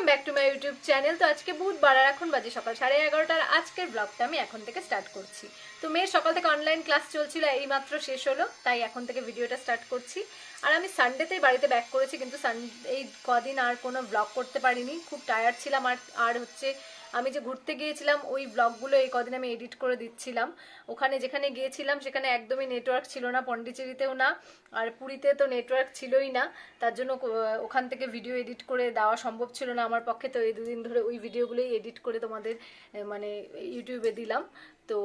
Back to my YouTube channel. তো আজকে বুধবার আর এখন বাজে সকাল 11:30। আজকের ব্লগটা আমি এখন থেকে স্টার্ট করছি। তো মেয়ের সকাল থেকে অনলাইন ক্লাস চলছিল, এই মাত্র শেষ হলো, তাই এখন থেকে ভিডিওটা স্টার্ট করছি। আর আমি সানডেতেই বাড়িতে ব্যাক করেছি, কিন্তু এই কদিন আর কোনো ব্লগ করতে পারিনি, খুব টায়ার্ড ছিলাম। আর হচ্ছে আমি যে ঘুরতে গিয়েছিলাম ওই ব্লগগুলো এই কদিন আমি এডিট করে দিচ্ছিলাম। ওখানে যেখানে গিয়েছিলাম সেখানে একদমই নেটওয়ার্ক ছিল না, পন্ডিচেরিতেও না, আর পুরীতে তো নেটওয়ার্ক ছিলই না। তার জন্য ওখান থেকে ভিডিও এডিট করে দেওয়া সম্ভব ছিল না আমার পক্ষে। তো এই দুদিন ধরে ওই ভিডিওগুলোই এডিট করে তোমাদের মানে ইউটিউবে দিলাম। তো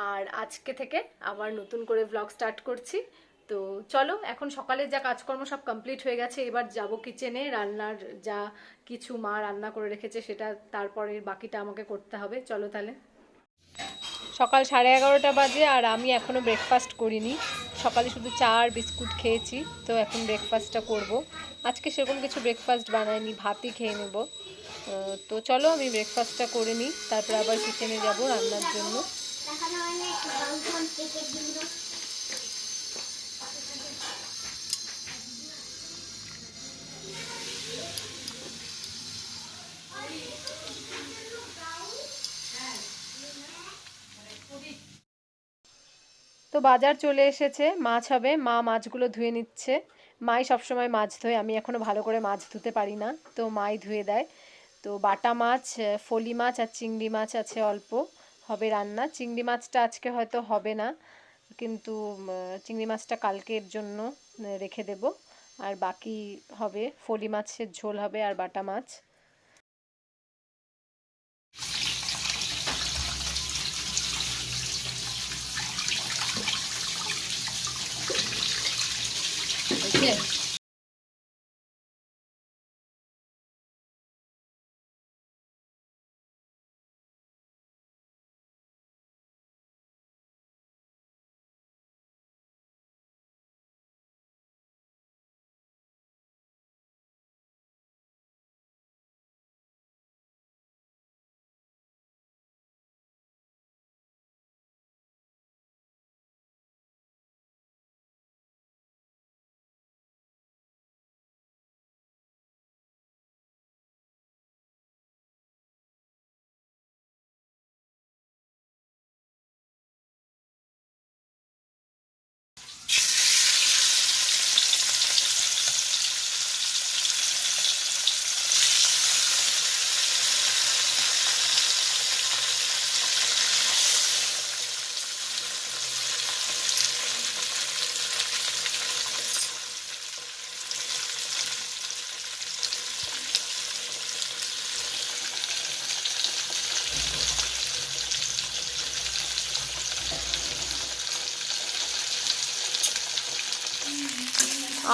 আর আজকে থেকে আবার নতুন করে ব্লগ স্টার্ট করছি। তো চলো, এখন সকালে যা কাজকর্ম সব কমপ্লিট হয়ে গেছে, এবার যাব কিচেনে। রান্নার যা কিছু মা রান্না করে রেখেছে সেটা তারপরে বাকিটা আমাকে করতে হবে। চলো তাহলে। সকাল 11:30 বাজে আর আমি এখনও ব্রেকফাস্ট করিনি। সকালে শুধু চা আর বিস্কুট খেয়েছি, তো এখন ব্রেকফাস্টটা করব। আজকে সেরকম কিছু ব্রেকফাস্ট বানাইনি, ভাতই খেয়ে নেব। তো চলো আমি ব্রেকফাস্টটা করে নিই, তারপর আবার কিচেনে যাব রান্নার জন্য। তো বাজার চলে এসেছে, মাছ হবে, মা মাছগুলো ধুয়ে নিচ্ছে। মাই সবসময় মাছ ধোয়, আমি এখনও ভালো করে মাছ ধুতে পারি না, তো মাই ধুয়ে দেয়। তো বাটা মাছ, ফলি মাছ আর চিংড়ি মাছ আছে অল্প, হবে রান্না। চিংড়ি মাছটা আজকে হয়তো হবে না, কিন্তু চিংড়ি মাছটা কালকের জন্য রেখে দেব। আর বাকি হবে, ফলি মাছের ঝোল হবে আর বাটা মাছ।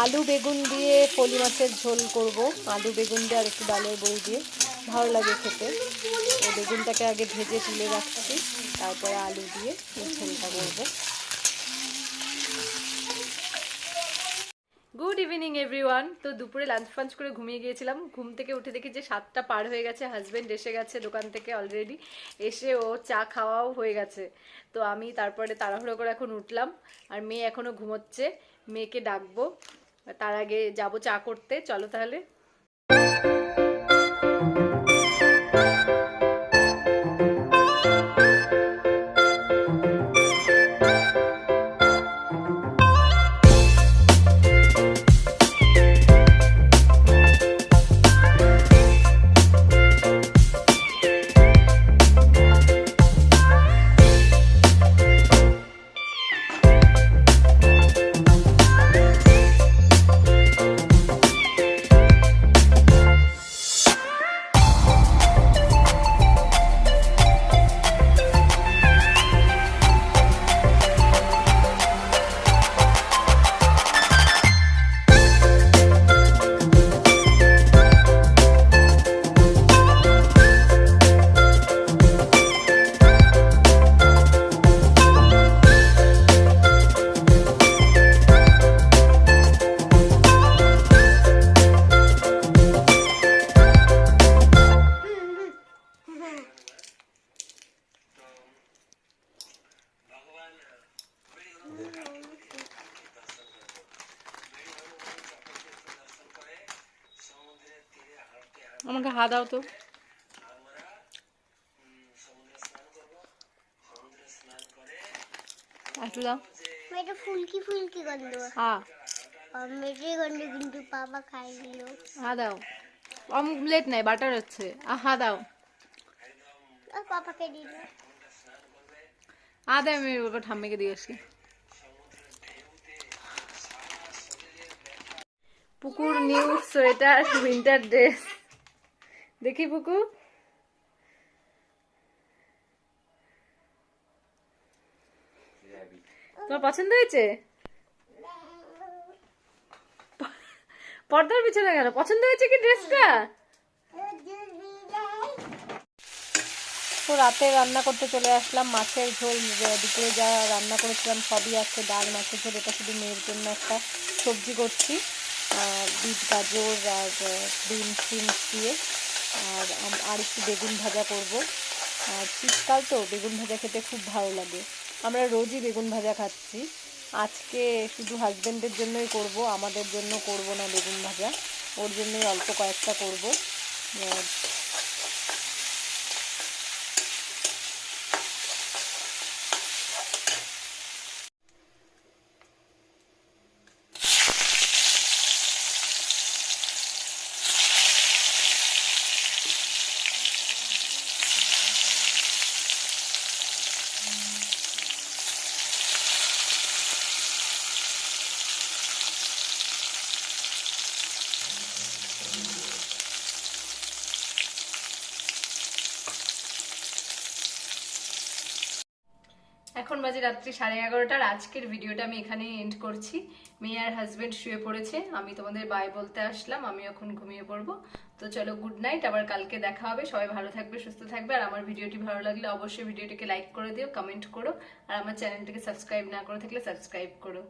আলু বেগুন দিয়ে ফলি মাছের ঝোল করব। আলু বেগুন দিয়ে আর একটু ডালের বড়ি দিয়ে ভালো লাগে খেতে। তো বেগুনটাকে আগে ভেজে তুলে রাখছি, তারপরে আলু দিয়ে ঝোলটা করব। Good evening everyone. তো দুপুরে লাঞ্চ ফাঞ্চ করে ঘুমিয়ে গিয়েছিলাম, ঘুম থেকে উঠে দেখি যে 7টা পার হয়ে গেছে। হাজব্যান্ড এসে গেছে দোকান থেকে অলরেডি, এসে ও চা খাওয়াও হয়ে গেছে। তো আমি তারপরে তাড়াহুড়ো করে এখন উঠলাম, আর মেয়ে এখনো ঘুমোচ্ছে, মেয়েকে ডাকবো, তার আগে যাবো চা করতে। চলো তাহলে। আমাকে হা দাও তো। একটু দাও। মেয়েটা ফুলকি ফুলকি গন্ধ। হ্যাঁ মেয়েটাই গন্ধ, কিন্তু পাপা খাই দিল। হা দাও। অমলেট নাই, বাটার হচ্ছে। হা দাও। পাপাকে দিল। হা দাও, আমি ওর ঠাম্মিকে দিয়ে আসি। পুকুর নিউ সোয়েটার উইন্টার ড্রেস। দেখি পুকু, তোমার পছন্দ হয়েছে? পর্দার পিছনে কেন? পছন্দ হয়েছে কি ড্রেসটা? তো রাতে রান্না করতে চলে আসলাম। মাছের ঝোল, দুপুরে যা রান্না করেছিলাম সবই আছে। ডাল, মাছের ঝোল। এটা শুধু মেয়ের জন্য একটা সবজি করছি, বিট গাজর আর বিন ফিন্স দিয়ে। আর একটু বেগুন ভাজা করব। আর শীতকাল তো বেগুন ভাজা খেতে খুব ভালো লাগে। আমরা রোজই বেগুন ভাজা খাচ্ছি। আজকে শুধু হাজবেন্ডের জন্যই করব, আমাদের জন্য করব না বেগুন ভাজা। ওর জন্যই অল্প কয়েকটা করব। এখন বাজে রাত্রি 11:30। আজকের ভিডিওটা আমি এখানেই এন্ড করছি। মেয়ে আর হাজবেন্ড শুয়ে পড়েছে, আমি তোমাদের বাই বলতে আসলাম। আমি এখন ঘুমিয়ে পড়বো। তো চলো, গুড নাইট। আবার কালকে দেখা হবে। সবাই ভালো থাকবে, সুস্থ থাকবে। আর আমার ভিডিওটি ভালো লাগলে অবশ্যই ভিডিওটিকে লাইক করে দিও, কমেন্ট করো। আর আমার চ্যানেলটিকে সাবস্ক্রাইব না করে থাকলে সাবস্ক্রাইব করো।